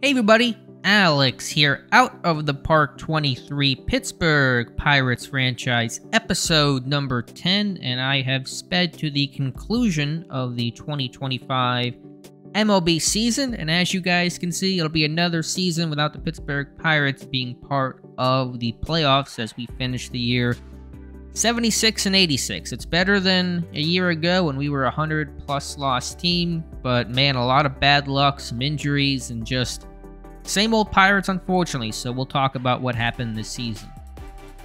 Hey everybody, Alex here, Out of the Park 23, Pittsburgh Pirates franchise, episode number 10, and I have sped to the conclusion of the 2025 MLB season, and as you guys can see, it'll be another season without the Pittsburgh Pirates being part of the playoffs as we finish the year 76 and 86. It's better than a year ago when we were a 100-plus loss team, but man, a lot of bad luck, some injuries, and just same old Pirates, unfortunately, so we'll talk about what happened this season.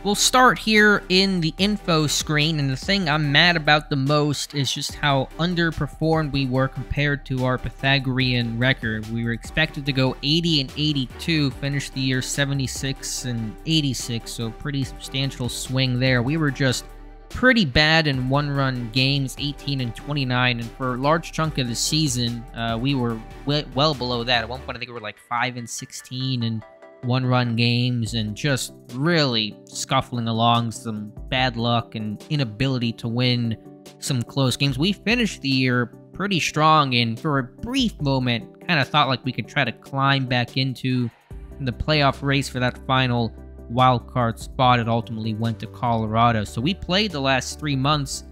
We'll start here in the info screen, and the thing I'm mad about the most is just how underperformed we were compared to our Pythagorean record. We were expected to go 80 and 82, finish the year 76 and 86, so pretty substantial swing there. We were just pretty bad in one-run games, 18 and 29, and for a large chunk of the season, we were well below that. At one point, I think we were like 5 and 16 and one-run games, and just really scuffling along, some bad luck and inability to win some close games. We finished the year pretty strong, and for a brief moment, kind of thought like we could try to climb back into the playoff race for that final wild card spot. It ultimately went to Colorado. So we played the last 3 months.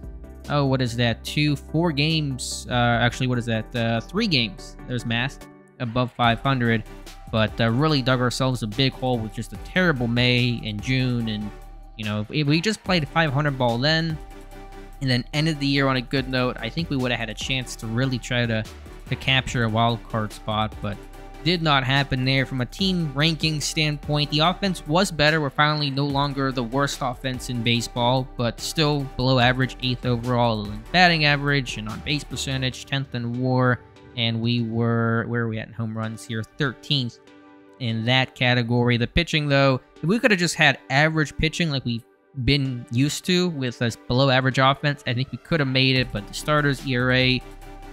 Oh, what is that? 4 games. Actually, what is that? 3 games. There's math. Above 500. But really dug ourselves a big hole with just a terrible May and June. And, you know, if we just played 500 ball then, and then ended the year on a good note, I think we would have had a chance to really try to capture a wild card spot. But did not happen there. From a team ranking standpoint, the offense was better. We're finally no longer the worst offense in baseball, but still below average, 8th overall in batting average and on base percentage, 10th in WAR. And we were, where are we at in home runs here? 13th in that category. The pitching, though, if we could have just had average pitching like we've been used to with a below average offense, I think we could have made it. But the starters ERA,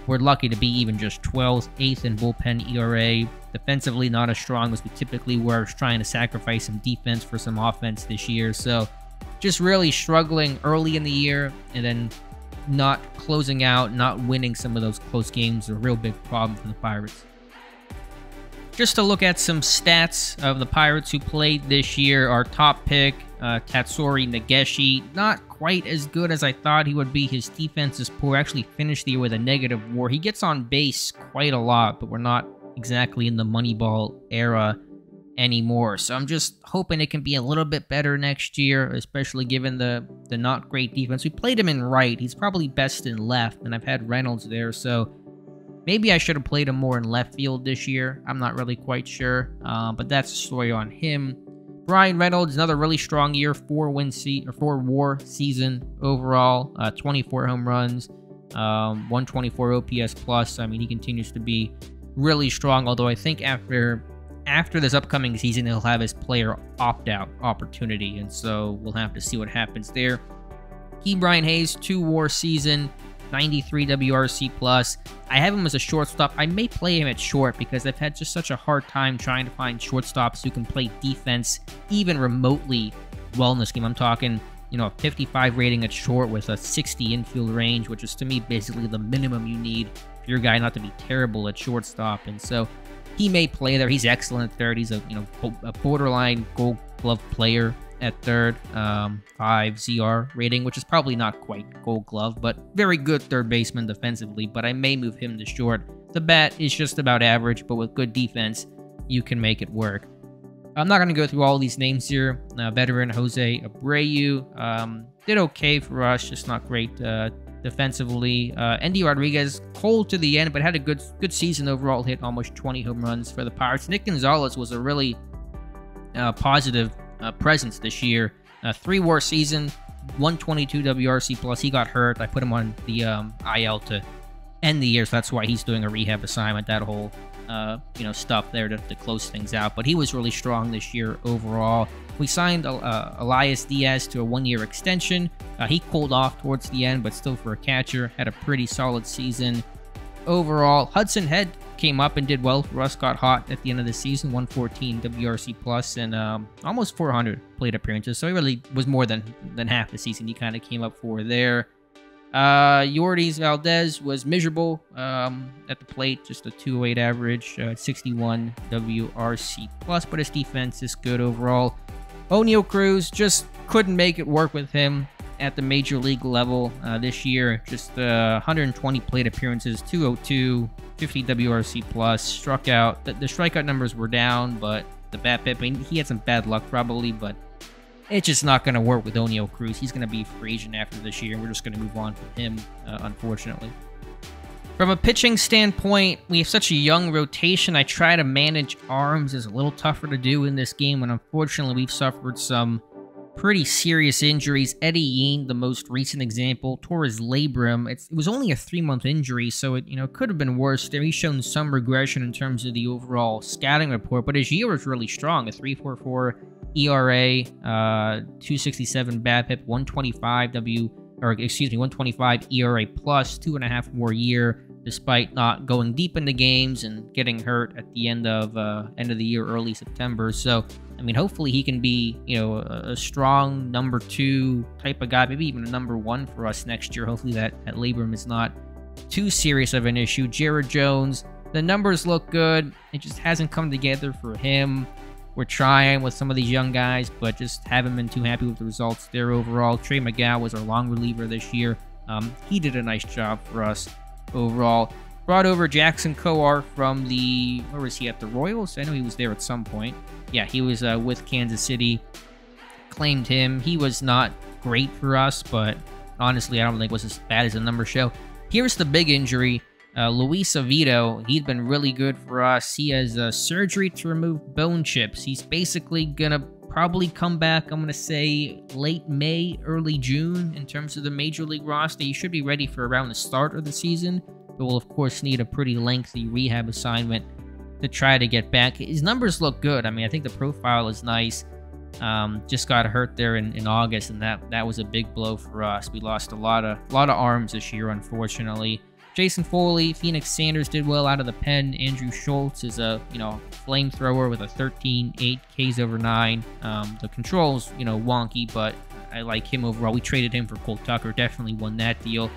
we're lucky to be even just 12th, 8th in bullpen ERA. Defensively, not as strong as we typically were, trying to sacrifice some defense for some offense this year. So just really struggling early in the year, and then not closing out, not winning some of those close games, a real big problem for the Pirates. Just to look at some stats of the Pirates who played this year, our top pick, Tatsuri Nageshi, not quite as good as I thought he would be. His defense is poor, actually finished the year with a negative WAR. He gets on base quite a lot, but we're not exactly in the Moneyball era anymore. So I'm just hoping it can be a little bit better next year, especially given the not great defense. We played him in right. He's probably best in left, and I've had Reynolds there, so maybe I should have played him more in left field this year. I'm not really quite sure, but that's the story on him. Brian Reynolds, another really strong year, 4 WAR season overall, 24 home runs, 124 OPS plus. I mean, he continues to be really strong, although I think after this upcoming season, he'll have his player opt-out opportunity, and so we'll have to see what happens there. Brian Hayes, 2 WAR season, 93 WRC plus. I have him as a shortstop. I may play him at short because I've had just such a hard time trying to find shortstops who can play defense even remotely well in this game. I'm talking, you know, a 55 rating at short with a 60 infield range, which is to me basically the minimum you need for your guy not to be terrible at shortstop. And so he may play there. He's excellent at third. He's a borderline Gold Glove player at third. 5 ZR rating, which is probably not quite Gold Glove, but very good third baseman defensively. But I may move him to short. The bat is just about average, but with good defense, you can make it work. I'm not going to go through all these names here. Veteran Jose Abreu did okay for us, just not great defensively. Andy Rodriguez, cold to the end, but had a good season overall. Hit almost 20 home runs for the Pirates. Nick Gonzalez was a really positive presence this year. 3 WAR season, 122 WRC plus. He got hurt. I put him on the IL to end the year, so that's why he's doing a rehab assignment. That whole stuff there to close things out. But he was really strong this year overall. We signed Elias Diaz to a 1-year extension. He cooled off towards the end, but still for a catcher, had a pretty solid season overall. Hudson Head came up and did well for us, got hot at the end of the season, 114 WRC plus and almost 400 plate appearances. So he really was more than half the season he kind of came up for there. Yordis Valdez was miserable at the plate, just a 208 average, 61 WRC+, but his defense is good overall. Oneil Cruz just couldn't make it work with him at the major league level this year. Just 120 plate appearances, 202, 50 WRC+, struck out. The strikeout numbers were down, but the BABIP, I mean, he had some bad luck probably, but it's just not going to work with Oneil Cruz. He's going to be a free agent after this year, and we're just going to move on from him, unfortunately. From a pitching standpoint, we have such a young rotation. I try to manage arms. It's a little tougher to do in this game, and unfortunately, we've suffered some pretty serious injuries. Eddie Yeen, the most recent example, tore his labrum. It was only a 3-month injury, so it could have been worse. He's shown some regression in terms of the overall scouting report, but his year was really strong. A 3.44 ERA, 267 BABIP, 125 125 ERA plus, 2.5 more year, despite not going deep into games and getting hurt at the end of the year, early September. So, I mean, hopefully he can be, a strong number 2 type of guy, maybe even a number 1 for us next year. Hopefully that labrum is not too serious of an issue. Jared Jones, the numbers look good. It just hasn't come together for him. We're trying with some of these young guys, but just haven't been too happy with the results there overall. Trey Mcgowan was our long reliever this year. He did a nice job for us overall. Brought over Jackson Kowar from where was he at, the Royals? I know he was there at some point. Yeah, he was with Kansas City. Claimed him. He was not great for us, but honestly, I don't think it was as bad as the numbers show. Here's the big injury. Luis Avito, he'd been really good for us. He has surgery to remove bone chips. He's basically going to probably come back, I'm going to say, late May, early June in terms of the Major League roster. He should be ready for around the start of the season, but will, of course, need a pretty lengthy rehab assignment to try to get back. His numbers look good. I mean, I think the profile is nice. Just got hurt there in August, and that was a big blow for us. We lost a lot of arms this year, unfortunately. Jason Foley, Phoenix Sanders did well out of the pen. Andrew Schultz is a, flamethrower with a 13.8 Ks over 9. The controls, wonky, but I like him overall. We traded him for Cole Tucker, definitely won that deal.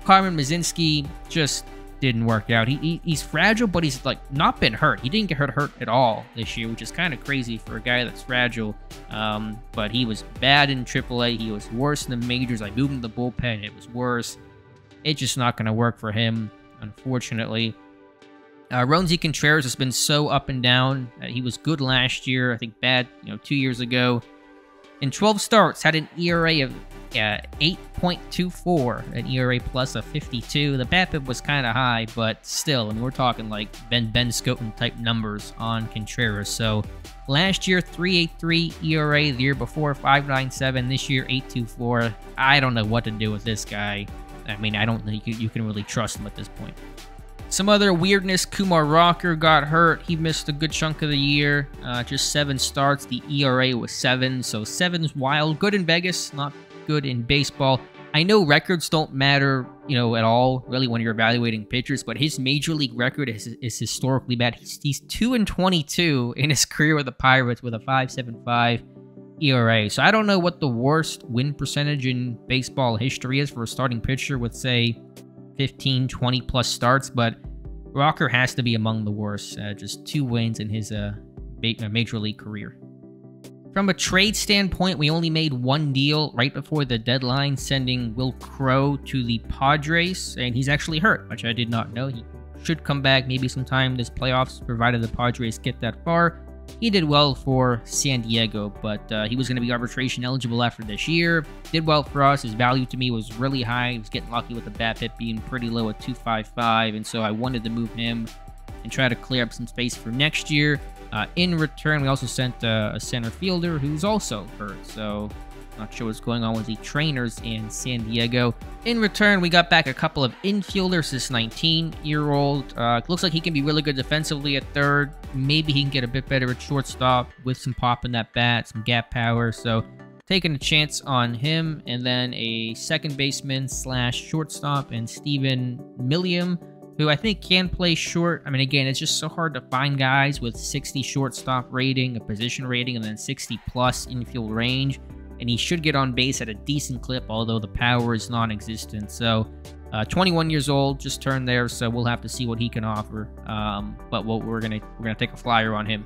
Carmen Mazinski just didn't work out. He's fragile, but he's not been hurt. He didn't get hurt at all this year, which is kind of crazy for a guy that's fragile. But he was bad in AAA. He was worse in the majors. I moved him to the bullpen. It was worse. It's just not going to work for him, unfortunately. Ronzi Contreras has been so up and down. He was good last year. I think bad, 2 years ago. In 12 starts, had an ERA of 8.24, an ERA plus of 52. The BABIP was kind of high, but still, we're talking like Ben Scoten type numbers on Contreras. So last year, 3.83 ERA. The year before, 5.97. This year, 8.24. I don't know what to do with this guy. I mean, I don't think you can really trust him at this point. Some other weirdness, Kumar Rocker got hurt. He missed a good chunk of the year. Just 7 starts. The ERA was 7, so 7's wild. Good in Vegas, not good in baseball. I know records don't matter, at all, really, when you're evaluating pitchers, but his major league record is historically bad. He's 2-22 in his career with the Pirates with a 5.75 ERA. So I don't know what the worst win percentage in baseball history is for a starting pitcher with, say, 15, 20 plus starts, but Rocker has to be among the worst. Just 2 wins in his major league career. From a trade standpoint, we only made 1 deal right before the deadline, sending Will Crowe to the Padres, and he's actually hurt, which I did not know. He should come back maybe sometime this playoffs, provided the Padres get that far. He did well for San Diego, but he was going to be arbitration eligible after this year. Did well for us. His value to me was really high. He was getting lucky with the BABIP being pretty low at 2.55, and so I wanted to move him and try to clear up some space for next year. In return, we also sent a center fielder who's also hurt, so not sure what's going on with the trainers in San Diego. In return, we got back a couple of infielders. This 19-year-old looks like he can be really good defensively at third. Maybe he can get a bit better at shortstop with some pop in that bat, some gap power. So taking a chance on him. And then a second baseman / shortstop and Steven Milliam, who I think can play short. I mean, again, it's just so hard to find guys with 60 shortstop rating, a position rating, and then 60 plus infield range. and he should get on base at a decent clip, although the power is non-existent. So 21 years old, just turned there, so we'll have to see what he can offer. But we're gonna take a flyer on him.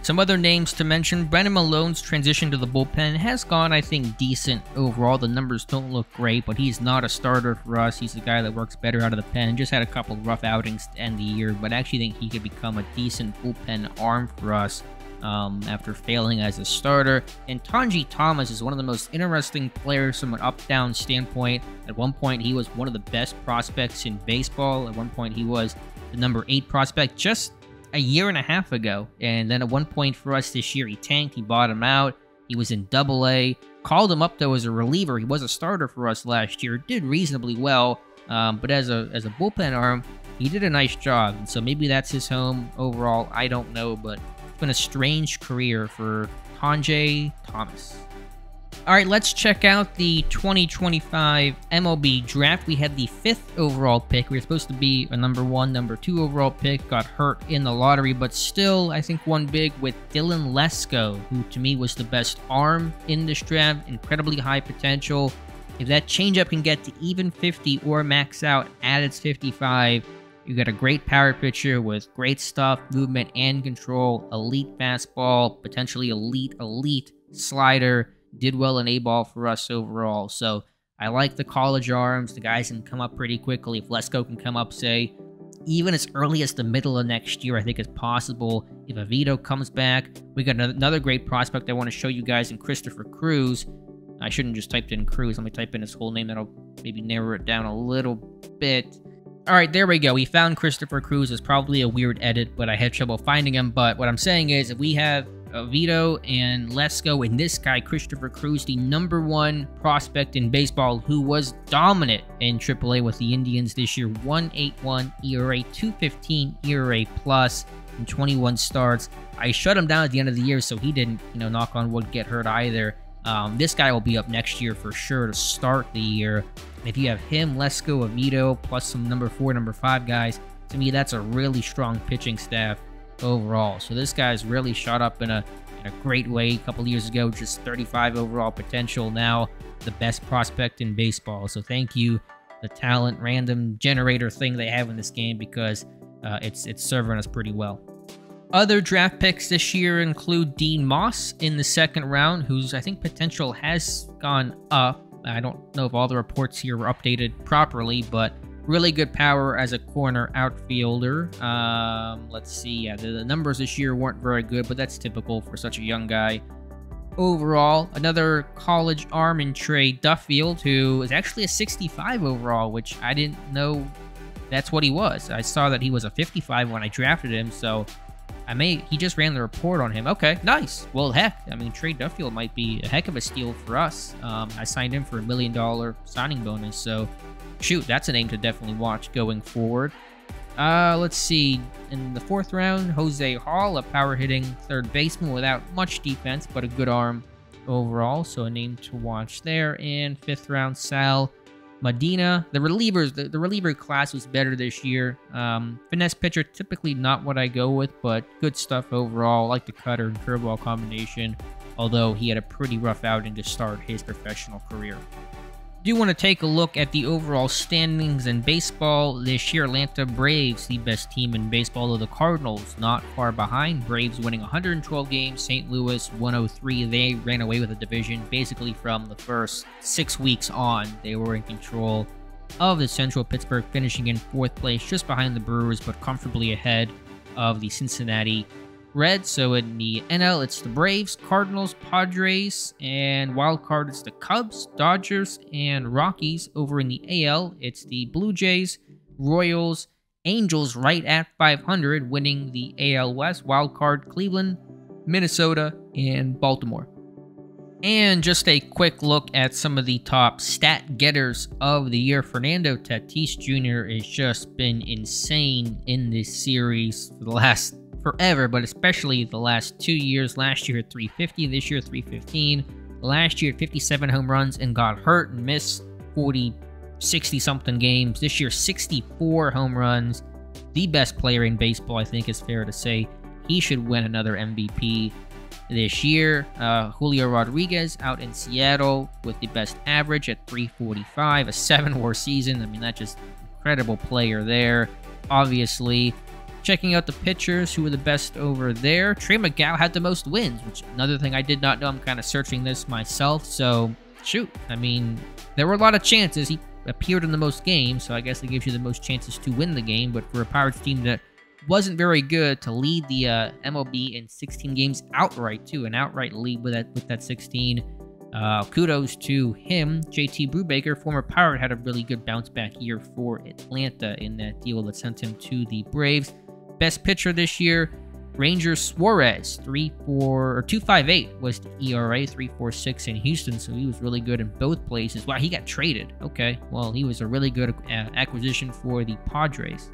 Some other names to mention: Brennan Malone's transition to the bullpen has gone, I think, decent overall. The numbers don't look great, but he's not a starter for us. He's a guy that works better out of the pen. Just had a couple rough outings to end the year, but I actually think he could become a decent bullpen arm for us after failing as a starter. And Tonji Thomas is one of the most interesting players from an up-down standpoint. At one point, he was one of the best prospects in baseball. At one point, he was the number 8 prospect just a year and a half ago, and then at one point for us this year, he tanked, he bottomed out, he was in AA, called him up though as a reliever. He was a starter for us last year, did reasonably well, but as a bullpen arm, he did a nice job, and so maybe that's his home overall, I don't know, but it's been a strange career for Tonji Thomas. Alright, let's check out the 2025 MLB Draft. We had the 5th overall pick. We were supposed to be a number 1, number 2 overall pick. Got hurt in the lottery, but still, I think, won big with Dylan Lesko, who to me was the best arm in this draft. Incredibly high potential. If that changeup can get to even 50 or max out at its 55, you got a great power pitcher with great stuff, movement and control, elite fastball, potentially elite slider. Did well in A-ball for us overall. So I like the college arms. The guys can come up pretty quickly. If Lesko can come up, say, even as early as the middle of next year, I think it's possible. If Avito comes back, we got another great prospect I want to show you guys in Christopher Cruz. I shouldn't just typed in Cruz. Let me type in his whole name. That'll maybe narrow it down a little bit. All right, there we go. We found Christopher Cruz. It's probably a weird edit, but I had trouble finding him. But what I'm saying is, if we have Avito and Lesko and this guy, Christopher Cruz, the number 1 prospect in baseball, who was dominant in AAA with the Indians this year, 1.81 ERA, 2.15 ERA plus in 21 starts. I shut him down at the end of the year, so he didn't, knock on wood, get hurt either. This guy will be up next year for sure to start the year. If you have him, Lesko, Avito, plus some number 4, number 5 guys, to me, that's a really strong pitching staff overall. So this guy's really shot up in a great way. A couple years ago, just 35 overall potential. Now the best prospect in baseball. So thank you, the talent random generator thing they have in this game, because it's serving us pretty well. Other draft picks this year include Dean Moss in the 2nd round, whose I think potential has gone up. I don't know if all the reports here were updated properly, but really good power as a corner outfielder. Let's see. Yeah, the numbers this year weren't very good, but that's typical for such a young guy. Overall, another college arm in Trey Duffield, who is actually a 65 overall, which I didn't know that's what he was. I saw that he was a 55 when I drafted him, so he just ran the report on him. Okay, nice. Well, heck, I mean, Trey Duffield might be a heck of a steal for us. I signed him for $1 million signing bonus, so shoot, that's a name to definitely watch going forward. Let's see. In the 4th round, Jose Hall, a power-hitting third baseman without much defense, but a good arm overall, so a name to watch there. And 5th round, Sal Medina. The reliever class was better this year. Finesse pitcher, typically not what I go with, but good stuff overall. I like the cutter and curveball combination, although he had a pretty rough outing to start his professional career. Do want to take a look at the overall standings in baseball this year. Atlanta Braves, the best team in baseball, though the Cardinals not far behind. Braves winning 112 games, St. Louis 103. They ran away with the division basically from the first 6 weeks on. They were in control of the Central, Pittsburgh finishing in 4th place, just behind the Brewers, but comfortably ahead of the Cincinnati Reds. So in the NL, it's the Braves, Cardinals, Padres, and wild card, it's the Cubs, Dodgers, and Rockies. Over in the AL, it's the Blue Jays, Royals, Angels right at 500, winning the AL West. Wild card, Cleveland, Minnesota, and Baltimore. And just a quick look at some of the top stat getters of the year. Fernando Tatis Jr. has just been insane in this series for the last forever, but especially the last 2 years. Last year at 350, this year 315. Last year at 57 home runs and got hurt and missed 60 something games. This year 64 home runs. The best player in baseball, I think is fair to say. He should win another MVP. this year. Julio Rodriguez out in Seattle with the best average at 345, a 7-WAR season. I mean, that's just incredible player there. Obviously, checking out the pitchers who were the best over there. Trey Mcgowan had the most wins, which another thing I did not know. I'm kind of searching this myself, so shoot. I mean, there were a lot of chances. He appeared in the most games, so I guess it gives you the most chances to win the game. But for a Pirates team that wasn't very good, to lead the MLB in 16 games outright, too, an outright lead with that 16. Kudos to him. JT Brubaker, former Pirate, had a really good bounce-back year for Atlanta in that deal that sent him to the Braves. Best pitcher this year, Ranger Suarez, 2.58 was the ERA, 3.46 in Houston, so he was really good in both places. Wow, he got traded. Okay, well, he was a really good acquisition for the Padres.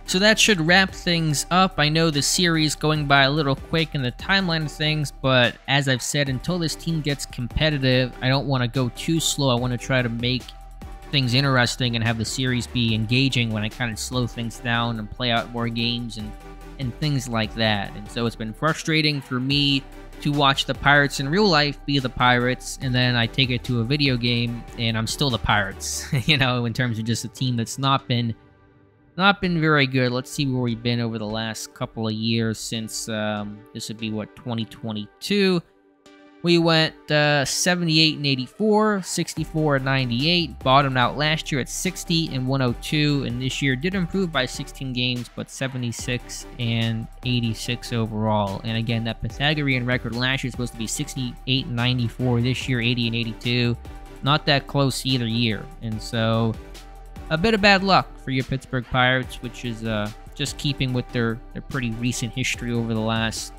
So that should wrap things up. I know the series going by a little quick in the timeline of things, but as I've said, until this team gets competitive, I don't want to go too slow. I want to try to make things interesting and have the series be engaging when I kind of slow things down and play out more games and things like that. And so it's been frustrating for me to watch the Pirates in real life be the Pirates, and then I take it to a video game and I'm still the Pirates, you know, in terms of just a team that's not been very good. Let's see where we've been over the last couple of years since this would be, what, 2022. We went 78 and 84, 64 and 98, bottomed out last year at 60 and 102, and this year did improve by 16 games, but 76 and 86 overall. And again, that Pythagorean record last year was supposed to be 68 and 94, this year 80 and 82. Not that close either year, and so a bit of bad luck for your Pittsburgh Pirates, which is just keeping with their pretty recent history over the last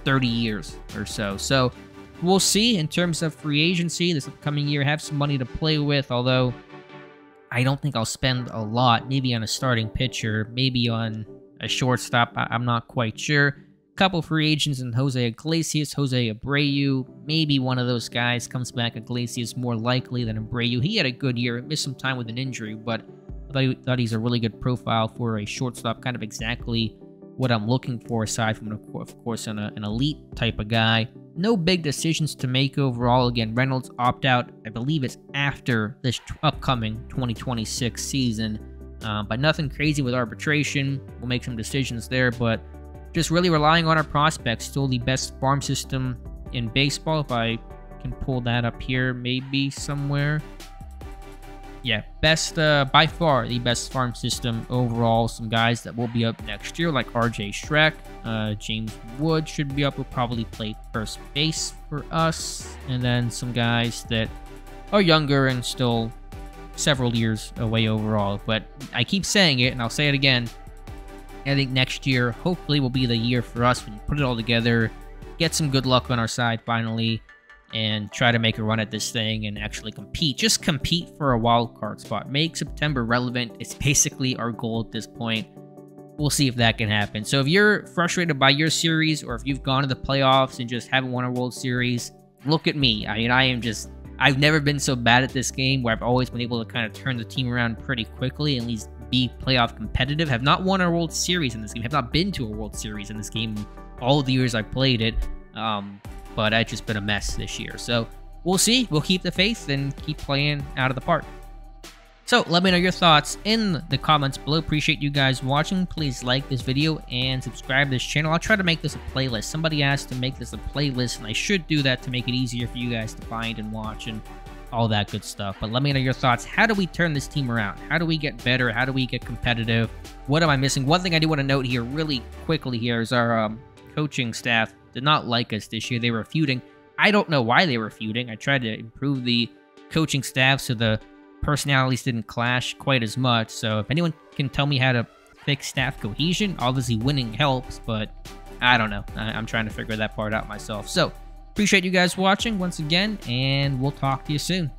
30 years or so. So we'll see in terms of free agency this upcoming year. Have some money to play with, although I don't think I'll spend a lot. Maybe on a starting pitcher, maybe on a shortstop. I'm not quite sure. Couple free agents in Jose Iglesias, Jose Abreu. Maybe one of those guys comes back. Iglesias more likely than Abreu. He had a good year. Missed some time with an injury, but I thought he's a really good profile for a shortstop. Kind of exactly what I'm looking for, aside from, of course, an elite type of guy. No big decisions to make overall. Again, Reynolds opt-out, I believe it's after this upcoming 2026 season. But nothing crazy with arbitration. We'll make some decisions there, but just really relying on our prospects. Still the best farm system in baseball. If I can pull that up here, maybe somewhere. Yeah, best, by far, the best farm system overall. Some guys that will be up next year, like RJ Schreck. James Wood should be up. Will probably play first base for us. And then some guys that are younger and still several years away overall. But I keep saying it, and I'll say it again. I think next year, hopefully, will be the year for us when you put it all together, get some good luck on our side finally, and try to make a run at this thing and actually compete. Just compete for a wild card spot. Make September relevant. It's basically our goal at this point. We'll see if that can happen. So if you're frustrated by your series, or if you've gone to the playoffs and just haven't won a World Series, look at me. I mean, I've never been so bad at this game, where I've always been able to kind of turn the team around pretty quickly, at least be playoff competitive. Have not won a World Series in this game. Have not been to a World Series in this game all the years I played it. But I've just been a mess this year. So we'll see. We'll keep the faith and keep playing out of the park. So let me know your thoughts in the comments below. Appreciate you guys watching. Please like this video and subscribe to this channel. I'll try to make this a playlist. Somebody asked to make this a playlist, and I should do that to make it easier for you guys to find and watch and all that good stuff. But let me know your thoughts. How do we turn this team around? How do we get better? How do we get competitive? What am I missing? One thing I do want to note here really quickly here is our coaching staff did not like us this year. They were feuding. I don't know why they were feuding. I tried to improve the coaching staff so the personalities didn't clash quite as much. So if anyone can tell me how to fix staff cohesion, obviously winning helps, but I don't know. I'm trying to figure that part out myself. So appreciate you guys watching once again, and we'll talk to you soon.